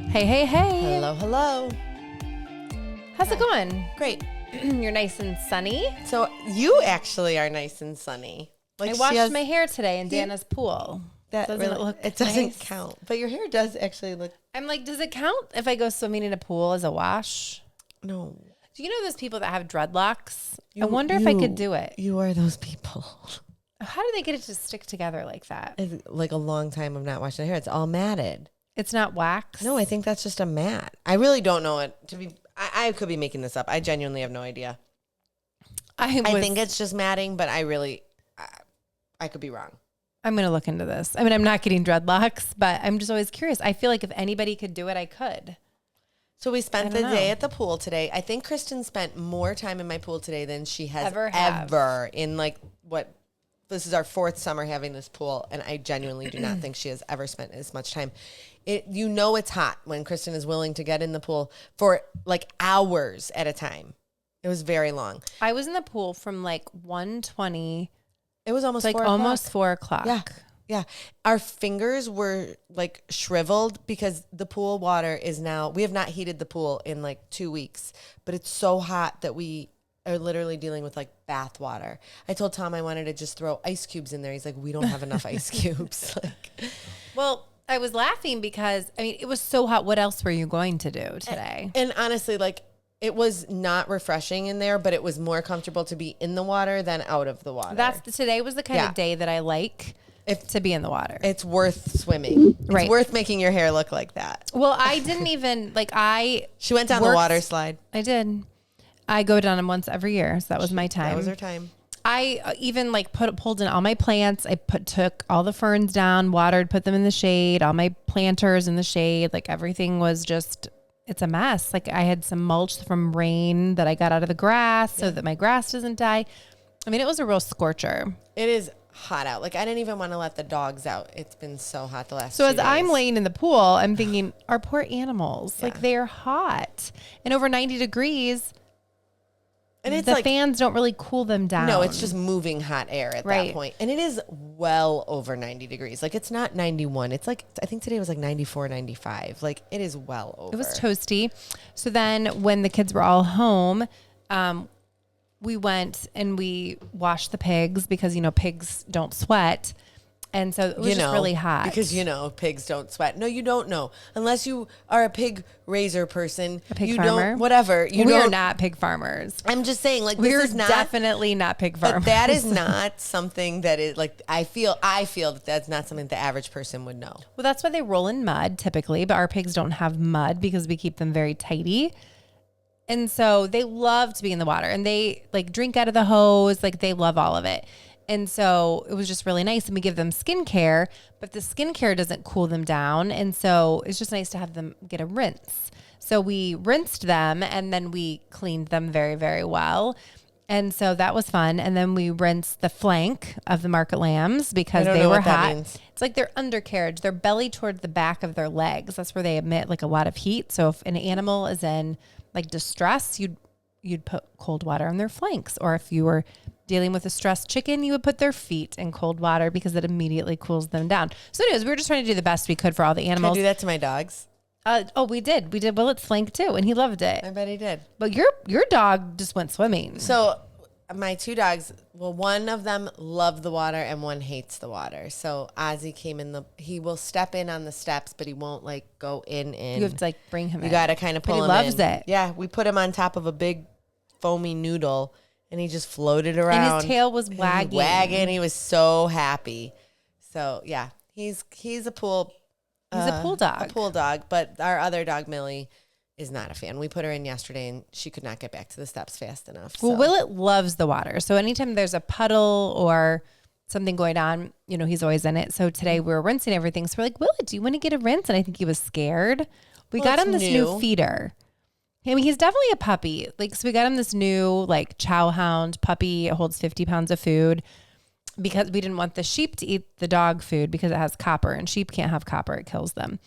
Hey, hey, hey. Hello, hello. How's it going? Great. You're nice and sunny. So you actually are nice and sunny. I washed my hair today in Dana's pool. That doesn't really, it look it doesn't nice? count, but your hair does actually look. I'm like, does it count if I go swimming in a pool as a wash? No. Do you know those people that have dreadlocks? I wonder if I could do it. You are those people. How do they get it to stick together like that? It's like a long time of not washing the hair. It's all matted. It's not wax? No, I think that's just a mat. I really don't know it. I could be making this up. I genuinely have no idea. I think it's just matting, but I could be wrong. I'm going to look into this. I mean, I'm not getting dreadlocks, but I'm just always curious. I feel like if anybody could do it, I could. So we spent the day at the pool today. I think Kristin spent more time in my pool today than she has ever in this is our fourth summer having this pool, and I genuinely do not think she has ever spent as much time. It's hot when Kristin is willing to get in the pool for like hours at a time. It was very long. I was in the pool from like 1:20. It was almost like 4 o'clock. almost 4 o'clock. Yeah. Our fingers were like shriveled because the pool water is now, we have not heated the pool in like 2 weeks, but it's so hot that we are literally dealing with like bath water. I told Tom I wanted to just throw ice cubes in there. He's like, we don't have enough ice cubes. Well, I was laughing because, I mean, it was so hot. What else were you going to do today? And honestly, like, it was not refreshing in there, but it was more comfortable to be in the water than out of the water. Today was the kind of day that I like to be in the water. It's worth swimming. Right. It's worth making your hair look like that. Well, I didn't even, She went down the water slide. I did. I go down them once every year, so that was my time. That was her time. I even like pulled in all my plants. I took all the ferns down, watered, put them in the shade, all my planters in the shade. Like everything was just, it's a mess. Like I had some mulch from rain that I got out of the grass so that my grass doesn't die. I mean, it was a real scorcher. It is hot out. Like I didn't even want to let the dogs out. It's been so hot the last 2 days. So as I'm laying in the pool, I'm thinking, our poor animals, like they're hot and over 90 degrees. And it's the fans don't really cool them down. No, it's just moving hot air at that point. And it is well over 90 degrees. Like it's not 91. It's like, I think today was like 94, 95. Like it is well over. It was toasty. So then when the kids were all home, we went and we washed the pigs because, pigs don't sweat. And so it was just really hot. Because, pigs don't sweat. No, you don't know. Unless you are a pig raiser person. A pig farmer. Don't, whatever. We are not pig farmers. I'm just saying, like, we're definitely not pig farmers. But that is not something that is, like, I feel that that's not something the average person would know. Well, that's why they roll in mud typically, but our pigs don't have mud because we keep them very tidy. And so they love to be in the water and they like drink out of the hose. Like they love all of it. And so it was just really nice. And we give them skincare, but the skincare doesn't cool them down. And so it's just nice to have them get a rinse. So we rinsed them and then we cleaned them very, very well. And so that was fun. And then we rinsed the flank of the market lambs because they were hot. It's like their undercarriage, their belly toward the back of their legs. That's where they emit like a lot of heat. So if an animal is in like distress, you'd put cold water on their flanks. Or if you were dealing with a stressed chicken, you would put their feet in cold water because it immediately cools them down. So anyways, we were just trying to do the best we could for all the animals. Can I do that to my dogs? We did. We did Willett's flank too, and he loved it. I bet he did. But your dog just went swimming. So my two dogs, well, one of them loved the water and one hates the water. So Ozzie he will step in on the steps, but he won't like go in. You have to like bring him in. You got to kind of pull him in. But he loves it. Yeah, we put him on top of a big foamy noodle. And he just floated around. And his tail was wagging. He was so happy. So yeah, he's a pool. He's a pool dog. A pool dog. But our other dog, Millie, is not a fan. We put her in yesterday, and she could not get back to the steps fast enough. Well, Willett loves the water. So anytime there's a puddle or something going on, he's always in it. So today we were rinsing everything. So we're like, Willett, do you want to get a rinse? And I think he was scared. We got him this new feeder. I mean, he's definitely a puppy. Like, so we got him this new like chow hound puppy. It holds 50 pounds of food because we didn't want the sheep to eat the dog food because it has copper and sheep can't have copper. It kills them.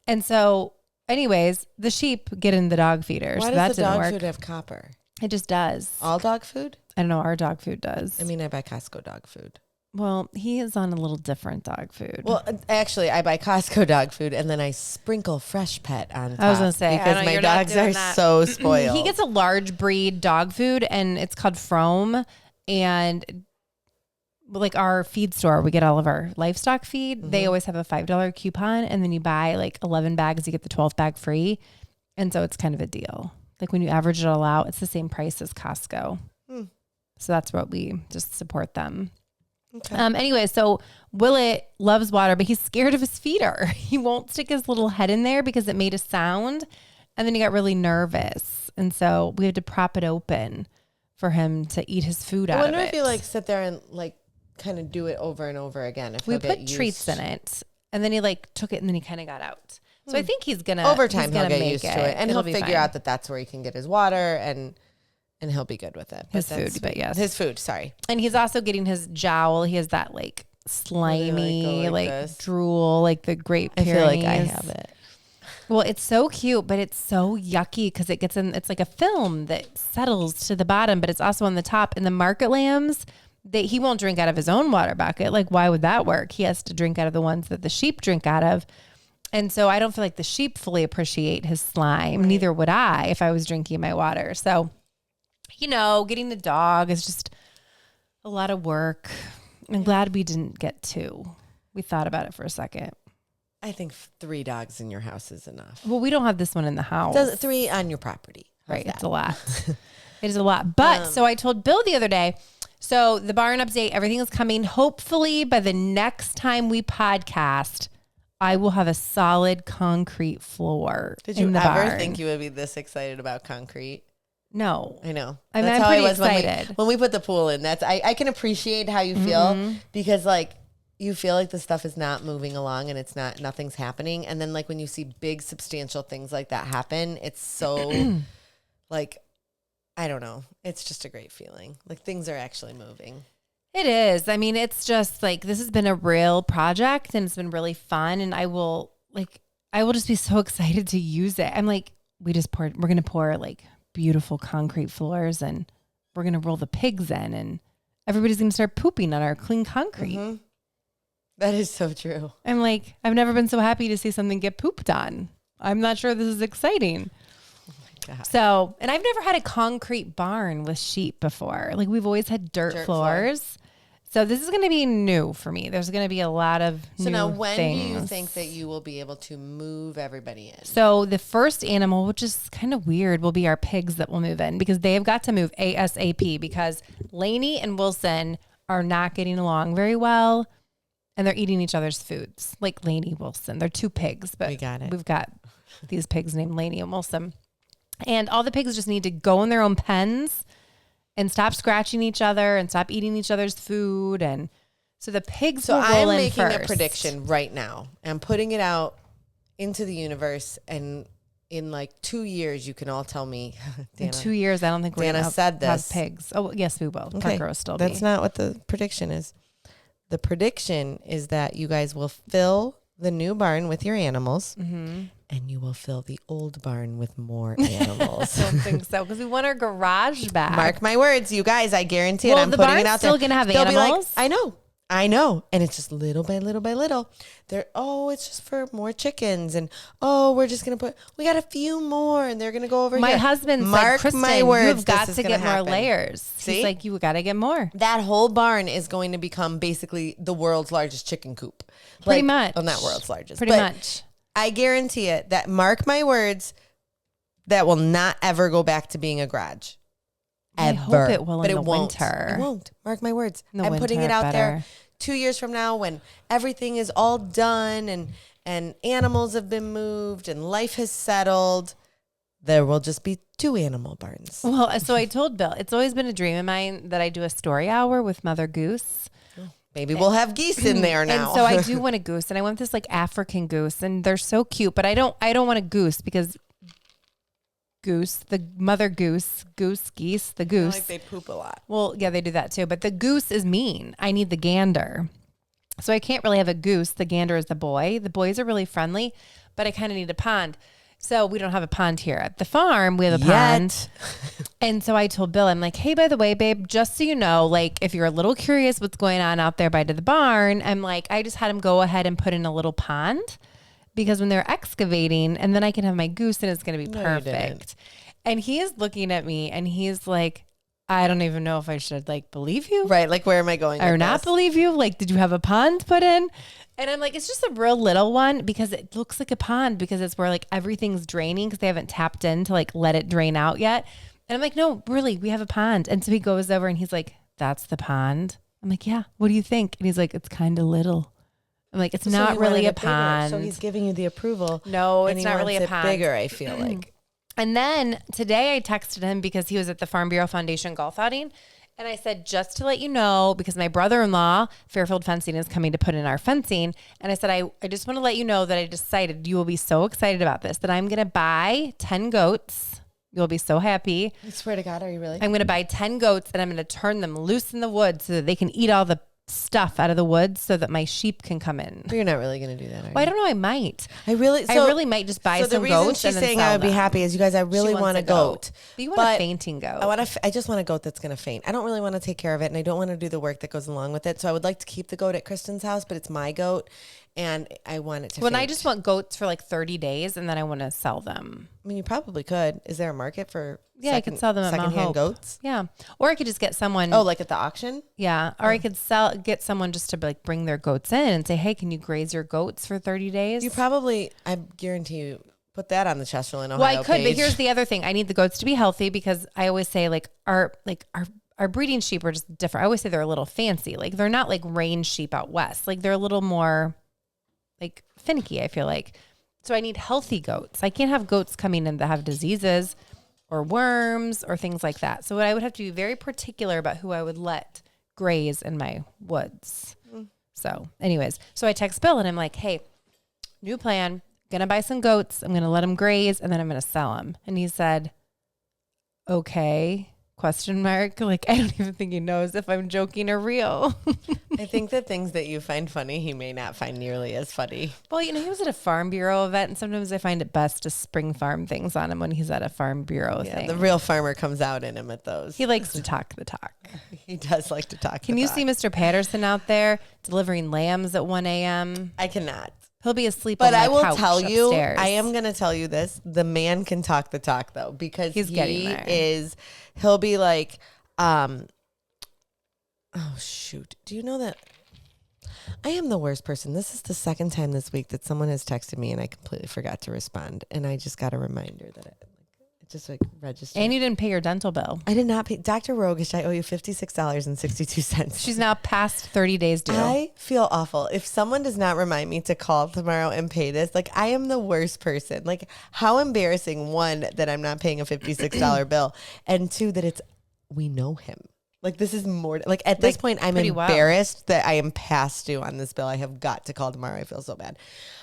And so anyways, the sheep get in the dog feeder. Why so does that the didn't dog work. food have copper? It just does. All dog food? I don't know. Our dog food does. I mean, I buy Costco dog food. Well, he is on a little different dog food. Well, actually, I buy Costco dog food and then I sprinkle Fresh Pet on top. I was going to say, because my dogs are so spoiled. He gets a large breed dog food and it's called Frome. And like our feed store, we get all of our livestock feed. Mm-hmm. They always have a $5 coupon. And then you buy like 11 bags, you get the 12th bag free. And so it's kind of a deal. Like when you average it all out, it's the same price as Costco. So that's what we just support them. Okay. Anyway, so Willett loves water, but he's scared of his feeder. He won't stick his little head in there because it made a sound. And then he got really nervous. And so we had to prop it open for him to eat his food out of it. I wonder if you like sit there and like kind of do it over and over again. If we put treats in it and then he like took it and then he kind of got out. So I think he's going to, over time, he'll get used to it and he'll figure out that that's where he can get his water and he'll be good with it. His food, but yes. His food, sorry. And he's also getting his jowl. He has that like slimy, like drool, like the Great Pyrenees. I feel like I have it. Well, it's so cute, but it's so yucky because it gets in, it's like a film that settles to the bottom, but it's also on the top. And the market lambs, he won't drink out of his own water bucket. Like, why would that work? He has to drink out of the ones that the sheep drink out of. And so I don't feel like the sheep fully appreciate his slime. Right. Neither would I if I was drinking my water. So, you know, getting the dog is just a lot of work. I'm glad we didn't get 2. We thought about it for a second. I think 3 dogs in your house is enough. Well, we don't have this one in the house. 3 on your property. Right. It's a lot. It is a lot. But so I told Bill the other day, so the barn update, everything is coming. Hopefully by the next time we podcast, I will have a solid concrete floor. Did you ever think you would be this excited about concrete? No. I know. I'm pretty excited. When we put the pool in, I can appreciate how you feel because like you feel like the stuff is not moving along and nothing's happening. And then like when you see big substantial things like that happen, it's so like, I don't know. It's just a great feeling. Like things are actually moving. It is. I mean, it's just like, this has been a real project and it's been really fun. And I will just be so excited to use it. I'm like, we're going to pour like beautiful concrete floors and we're going to roll the pigs in and everybody's going to start pooping on our clean concrete. Mm-hmm. That is so true. I'm like, I've never been so happy to see something get pooped on. I'm not sure this is exciting. Oh my God. So, and I've never had a concrete barn with sheep before. Like we've always had dirt floors. So this is going to be new for me. There's going to be a lot of new things. So now when do you think that you will be able to move everybody in? So the first animal, which is kind of weird, will be our pigs that will move in because they have got to move ASAP because Lainey and Wilson are not getting along very well and they're eating each other's foods. Like Lainey, Wilson. They're 2 pigs, but we've got these pigs named Lainey and Wilson. And all the pigs just need to go in their own pens and stop scratching each other and stop eating each other's food. And so the pigs will roll in first. So I'm making a prediction right now. I'm putting it out into the universe. And in like 2 years, you can all tell me. Dana, in 2 years, I don't think we're going to have pigs. Oh, yes, we will. Okay. Parker will still That's not what the prediction is. The prediction is that you guys will fill the new barn with your animals. Mm-hmm. And you will fill the old barn with more animals. I don't think so because we want our garage back. Mark my words, you guys. I guarantee it. I'm putting it out there. Still gonna have animals. Like, I know. And it's just little by little by little. It's just for more chickens. And we're just gonna we got a few more, and they're gonna go over here. My husband's Mark like, my words, you've got to get more layers. See? He's like, you got to get more. That whole barn is going to become basically the world's largest chicken coop. Pretty much. Well, not world's largest. Pretty much. I guarantee it that, mark my words, that will not ever go back to being a garage. Ever. I hope it will in the winter. It won't. Mark my words. I'm putting it out there 2 years from now when everything is all done and animals have been moved and life has settled. There will just be 2 animal barns. Well, so I told Bill, it's always been a dream of mine that I do a story hour with Mother Goose. Maybe we'll have geese in there now. And so I do want a goose, and I want this like African goose, and they're so cute. But I don't want a goose because the mother goose, geese, the goose. Like they poop a lot. Well, yeah, they do that too. But the goose is mean. I need the gander, so I can't really have a goose. The gander is the boy. The boys are really friendly, but I kind of need a pond. So we don't have a pond here at the farm. We have a pond. And so I told Bill, I'm like, hey, by the way, babe, just so you know, like if you're a little curious what's going on out there by the barn, I'm like, I just had him go ahead and put in a little pond because when they're excavating, and then I can have my goose and it's going to be perfect. And he is looking at me and he's like, I don't even know if I should like believe you. Right. Like, where am I going? Or not believe you? Like, did you have a pond put in? And I'm like, it's just a real little one because it looks like a pond because it's where like everything's draining because they haven't tapped in to like let it drain out yet. And I'm like, no, really, we have a pond. And so he goes over and he's like, that's the pond. I'm like, yeah, what do you think? And he's like, it's kind of little. I'm like, it's not really a pond. So he's giving you the approval. No, it's not really a pond. Bigger, I feel like. And then today I texted him because he was at the Farm Bureau Foundation golf outing. And I said, just to let you know, because my brother-in-law, Fairfield Fencing, is coming to put in our fencing. And I said, I just want to let you know that I decided you will be so excited about this, that I'm going to buy 10 goats. You'll be so happy. I swear to God, are you really? I'm going to buy 10 goats and I'm going to turn them loose in the woods so that they can eat all the stuff out of the woods so that my sheep can come in. But you're not really going to do that, are you? Well, I don't know. I might. I really might just buy some goats. So the reason she's saying I would be happy is, you guys, I really want a goat. But you want a fainting goat. I just want a goat that's going to faint. I don't really want to take care of it, and I don't want to do the work that goes along with it. So I would like to keep the goat at Kristin's house, but it's my goat, and I want it to faint. I just want goats for like 30 days, and then I want to sell them. I mean, you probably could. Is there a market for I could sell them at secondhand goats? Yeah. Or I could just get someone. Oh, like at the auction? Yeah. Or I could get someone just to like bring their goats in and say, hey, can you graze your goats for 30 days? You probably, I guarantee you, put that on the Chesterland, Ohio Well, I could, page. but here's the other thing. I need the goats to be healthy because I always say our breeding sheep are just different. I always say they're a little fancy. Like they're not like range sheep out west. Like they're a little more like finicky, I feel like. So I need healthy goats. I can't have goats coming in that have diseases or worms or things like that. So I would have to be very particular about who I would let graze in my woods. So anyways, so I text Bill and I'm like, hey, new plan. Gonna buy some goats. I'm gonna let them graze and then I'm gonna sell them. And he said, okay, ? Like, I don't even think he knows if I'm joking or real. I think the things that you find funny, he may not find nearly as funny. Well, he was at a Farm Bureau event, and sometimes I find it best to spring farm things on him when he's at a Farm Bureau thing. The real farmer comes out in him at those. He likes to talk the talk. He does like to talk. Can you see Mr. Patterson out there delivering lambs at 1 a.m.? I cannot. He'll be asleep on my couch But I will tell you, upstairs. I am going to tell you this. The man can talk the talk, though, because he's getting there. He'll be like, oh, shoot. Do you know that I am the worst person? This is the second time this week that someone has texted me and I completely forgot to respond. And I just got a reminder that it just like registered. And you didn't pay your dental bill. I did not pay. Dr. Rogish, I owe you $56.62. She's now past 30 days due. I feel awful. If someone does not remind me to call tomorrow and pay this, like I am the worst person. Like how embarrassing, one, that I'm not paying a $56 bill, and two, that we know him. Like this is more like at this point I'm embarrassed that I am past due on this bill. I have got to call tomorrow. I feel so bad.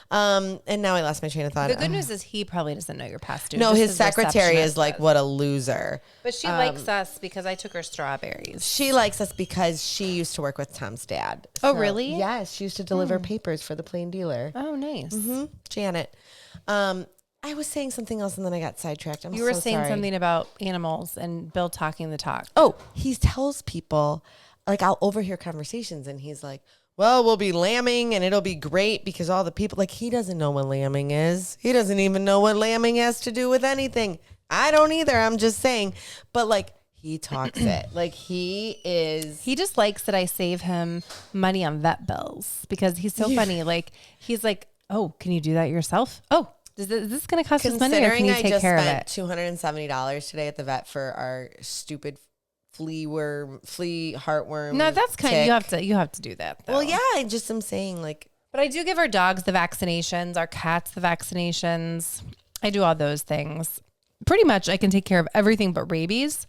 And now I lost my train of thought. The good news is he probably doesn't know you're past due. No, his secretary is like, what a loser. But she likes us because I took her strawberries. She likes us because she used to work with Tom's dad. Oh, really? Yes. She used to deliver papers for the Plain Dealer. Oh, nice. Mm-hmm. Janet. I was saying something else and then I got sidetracked. You were saying something about animals and Bill talking the talk. Oh, he tells people, like I'll overhear conversations and he's like, well, we'll be lambing and it'll be great because all the people, like he doesn't know what lambing is. He doesn't even know what lambing has to do with anything. I don't either. I'm just saying. But like he talks it. Like he just likes that I save him money on vet bills because he's so funny. Like he's like, oh, can you do that yourself? Oh, is this going to cost us money or can you take care of it? Considering I just spent $270 today at the vet for our stupid flea heartworm. No, that's kind of, you have to do that though. Well, yeah, I just am saying like. But I do give our dogs the vaccinations, our cats the vaccinations. I do all those things. Pretty much I can take care of everything but rabies.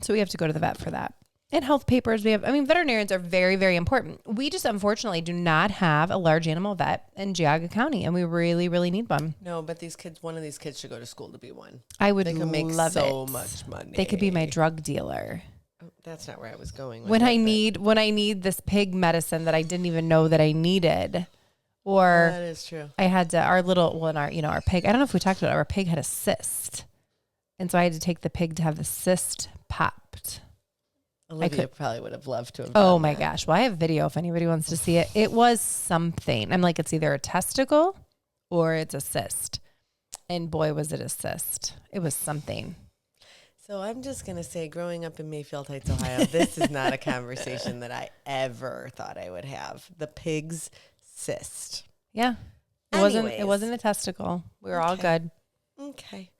So we have to go to the vet for that. And health papers, veterinarians are very, very important. We just unfortunately do not have a large animal vet in Geauga County, and we really, really need one. No, but one of these kids should go to school to be one. I would They could make love so much money. They could be my drug dealer. Oh, that's not where I was going. When I need this pig medicine that I didn't even know that I needed. Or that is true. I had to, our pig, I don't know if we talked about it, our pig had a cyst. And so I had to take the pig to have the cyst popped. Olivia probably would have loved to have Oh done my that. gosh. Well, I have video if anybody wants to see it. It was something. I'm like, it's either a testicle or it's a cyst. And boy, was it a cyst. It was something. So I'm just going to say, growing up in Mayfield Heights, Ohio, this is not a conversation that I ever thought I would have. The pig's cyst. Yeah. It wasn't a testicle. We were all good. Okay.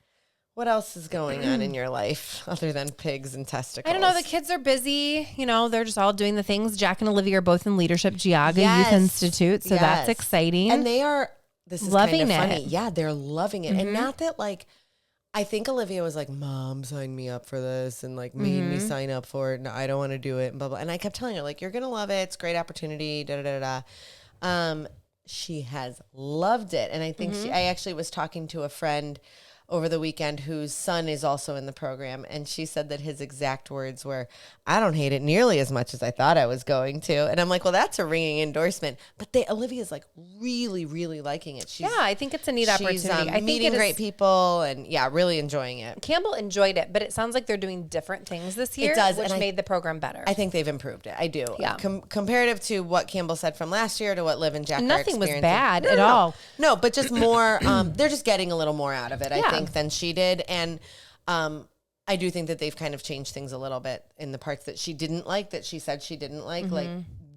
What else is going on in your life other than pigs and testicles? I don't know. The kids are busy. They're just all doing the things. Jack and Olivia are both in leadership, Geauga Youth Institute. So that's exciting. And they are, this is loving kind of funny. it. Yeah, they're loving it. And not that I think Olivia was like, Mom signed me up for this and made me sign up for it. No, I don't want to do it. And blah, blah. And I kept telling her you're going to love it. It's a great opportunity. Da, da, da, da. She has loved it. And I think I actually was talking to a friend over the weekend whose son is also in the program. And she said that his exact words were, I don't hate it nearly as much as I thought I was going to. And I'm like, well, that's a ringing endorsement. But Olivia's really, really liking it. I think it's a neat opportunity. She's meeting great people and really enjoying it. Campbell enjoyed it, but it sounds like they're doing different things this year, which made the program better. I think they've improved it. I do. Yeah. Comparative to what Campbell said from last year to what Liv and Jack are experiencing. Nothing was bad at all. No, but just more, they're just getting a little more out of it, I think, than she did. And I do think that they've kind of changed things a little bit in the parts that she didn't like, that she said she didn't like.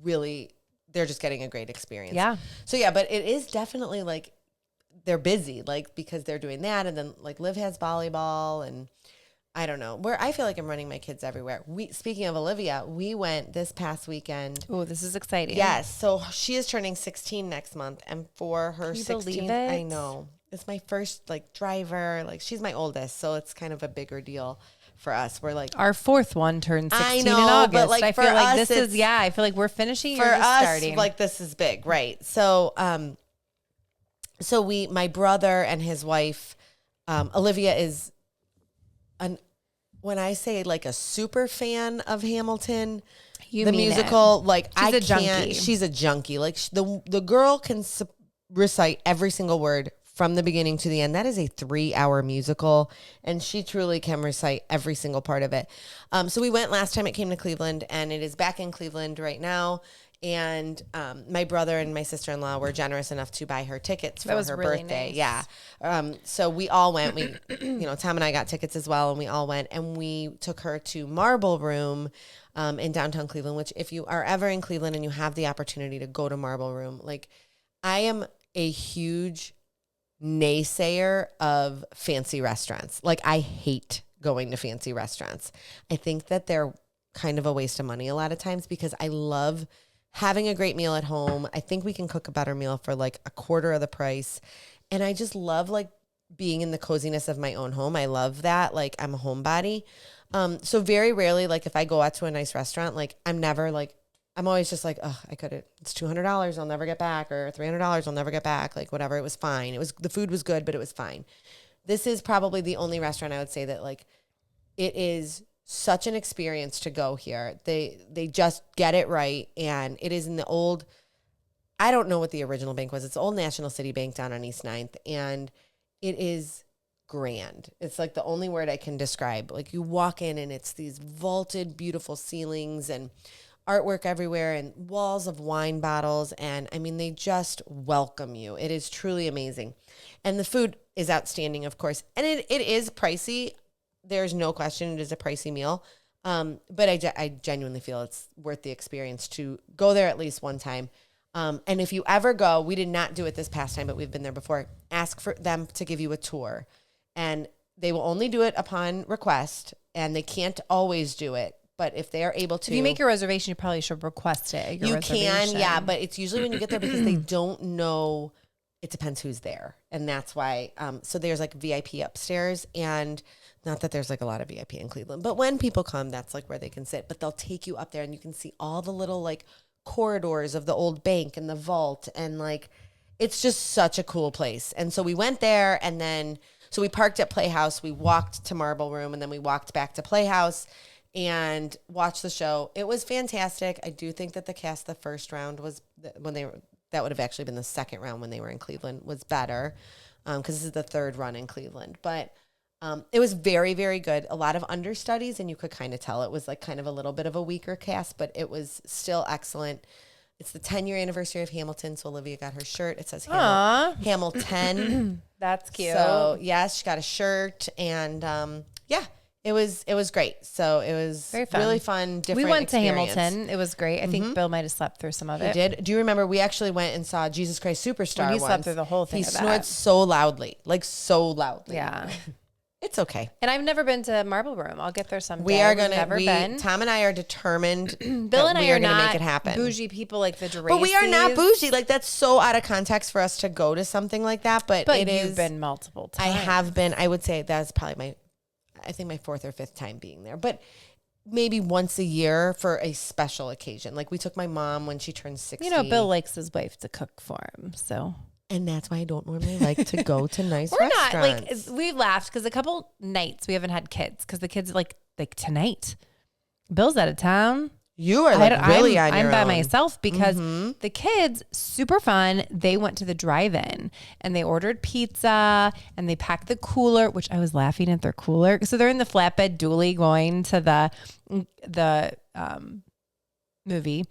Really, they're just getting a great experience. Yeah. So, but it is definitely they're busy, because they're doing that. And then Liv has volleyball and I don't know, where I feel like I'm running my kids everywhere. Speaking of Olivia, we went this past weekend. Oh, this is exciting. Yes. So she is turning 16 next month. And for her 16th, I know. It's my first driver. She's my oldest, so it's kind of a bigger deal for us. We're our fourth one turned 16 in August. But I feel like this is I feel like we're finishing. For us, starting. This is big, right? So my brother and his wife, Olivia is when I say a super fan of Hamilton, the musical, she's a junkie. The girl can recite every single word from the beginning to the end. That is a 3-hour musical, and she truly can recite every single part of it. So we went last time it came to Cleveland, and it is back in Cleveland right now. And my brother and my sister-in-law were generous enough to buy her tickets for her really birthday. Nice. Yeah. So we all went. We, Tom and I got tickets as well, and we all went. And we took her to Marble Room in downtown Cleveland, which if you are ever in Cleveland and you have the opportunity to go to Marble Room, I am a huge naysayer of fancy restaurants. I hate going to fancy restaurants. I think that they're kind of a waste of money a lot of times because I love having a great meal at home. I think we can cook a better meal for a quarter of the price. And I just love being in the coziness of my own home. I love that. I'm a homebody. So very rarely, if I go out to a nice restaurant, I'm never I'm always just it's $200 I'll never get back, or $300 I'll never get back, whatever. It was fine. The food was good, but it was fine. This is probably the only restaurant I would say that it is such an experience to go here. They just get it right. And it is in the old, I don't know what the original bank was. It's Old National City Bank down on East 9th. And it is grand. It's the only word I can describe. You walk in and it's these vaulted, beautiful ceilings and artwork everywhere and walls of wine bottles. And I mean, they just welcome you. It is truly amazing. And the food is outstanding, of course. And it is pricey. There's no question. It is a pricey meal. But I genuinely feel it's worth the experience to go there at least one time. And if you ever go, we did not do it this past time, but we've been there before, ask for them to give you a tour. And they will only do it upon request, and they can't always do it. But if they are able to, if you make your reservation, you probably should request it. You can, yeah. But it's usually when you get there because they don't know. It depends who's there, and that's why. So there's VIP upstairs, and not that there's a lot of VIP in Cleveland, but when people come, that's where they can sit. But they'll take you up there, and you can see all the little corridors of the old bank and the vault, and it's just such a cool place. And so we went there, and then so we parked at Playhouse. We walked to Marble Room, and then we walked back to Playhouse and watched the show. It was fantastic. I do think that the cast the first round was when they were that would have actually been the second round when they were in Cleveland, was better because this is the third run in Cleveland. But it was very, very good. A lot of understudies, and you could kind of tell it was like kind of a little bit of a weaker cast, but it was still excellent. It's the 10-year anniversary of Hamilton, so Olivia got her shirt. It says Hamilton. That's cute. So, yes, she got a shirt, and it was great. So it was very fun. Really fun, different We went experience. to Hamilton. It was great. I think Bill might have slept through some of it. He did. Do you remember we actually went and saw Jesus Christ Superstar When he once. slept through the whole thing. He snored so loudly, like so loudly. Yeah. It's okay. And I've never been to Marble Room. I'll get there someday. We are going to, Tom and I are determined Bill and I are going to not make it happen. Bougie people like the Geraces. But we are not bougie. Like, that's so out of context for us to go to something like that. But you've been multiple times. I have been. I would say that's probably my fourth or fifth time being there. But maybe once a year for a special occasion. Like, we took my mom when she turned 60. You know, Bill likes his wife to cook for him, so... And that's why I don't normally like to go to nice We're restaurants. not, we laughed because a couple nights we haven't had kids because the kids like tonight. Bill's out of town. You are like really on your own. I'm by myself because the kids, super fun. They went to the drive-in and they ordered pizza and they packed the cooler, which I was laughing at their cooler. So they're in the flatbed dually going to the movie,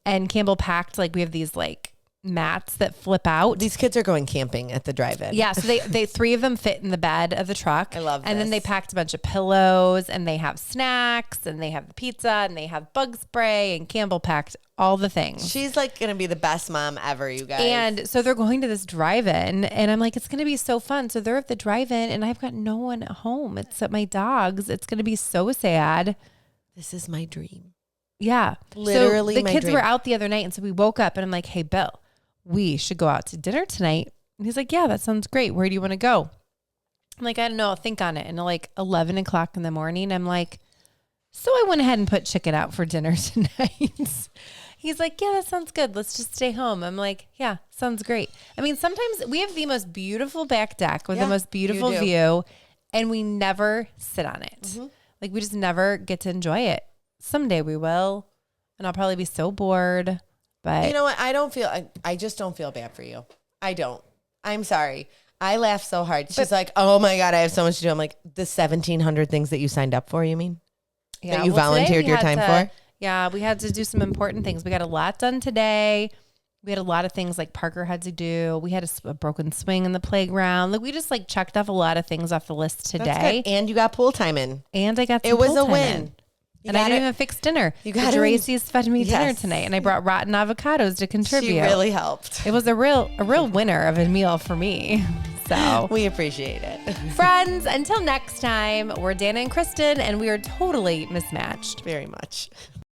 and Campbell packed, like, we have these like mats that flip out. These kids are going camping at the drive-in. Yeah, so they three of them fit in the bed of the truck. I love this. And then they packed a bunch of pillows, and they have snacks, and they have the pizza, and they have bug spray, and Campbell packed all the things. She's like going to be the best mom ever, you guys. And so they're going to this drive-in, and I'm like, it's going to be so fun. So they're at the drive-in, and I've got no one at home except my dogs. It's going to be so sad. This is my dream. Yeah. Literally so the my kids dream. were out the other night, and so we woke up, and I'm like, hey, Bill, we should go out to dinner tonight. And he's like, yeah, that sounds great. Where do you want to go? I'm like, I don't know. I'll think on it. And like 11 o'clock in the morning, I'm like, so I went ahead and put chicken out for dinner tonight. He's like, yeah, that sounds good. Let's just stay home. I'm like, yeah, sounds great. I mean, sometimes we have the most beautiful back deck with the most beautiful view, and we never sit on it. Like, we just never get to enjoy it. Someday we will, and I'll probably be so bored. But you know what? I just don't feel bad for you. I don't. I'm sorry. I laugh so hard. She's like, oh my God, I have so much to do. I'm like, the 1,700 things that you signed up for, you mean? Yeah, that you volunteered your time for? Yeah, we had to do some important things. We got a lot done today. We had a lot of things like Parker had to do. We had a broken swing in the playground. Like, we just like checked off a lot of things off the list today. That's good. And you got pool time in. And I got some It was pool a time win. in. And I didn't even fix dinner. The Geraces fed me dinner tonight, and I brought rotten avocados to contribute. She really helped. It was a real winner of a meal for me. So we appreciate it. Friends, until next time, we're Dana and Kristin, and we are totally mismatched. Very much.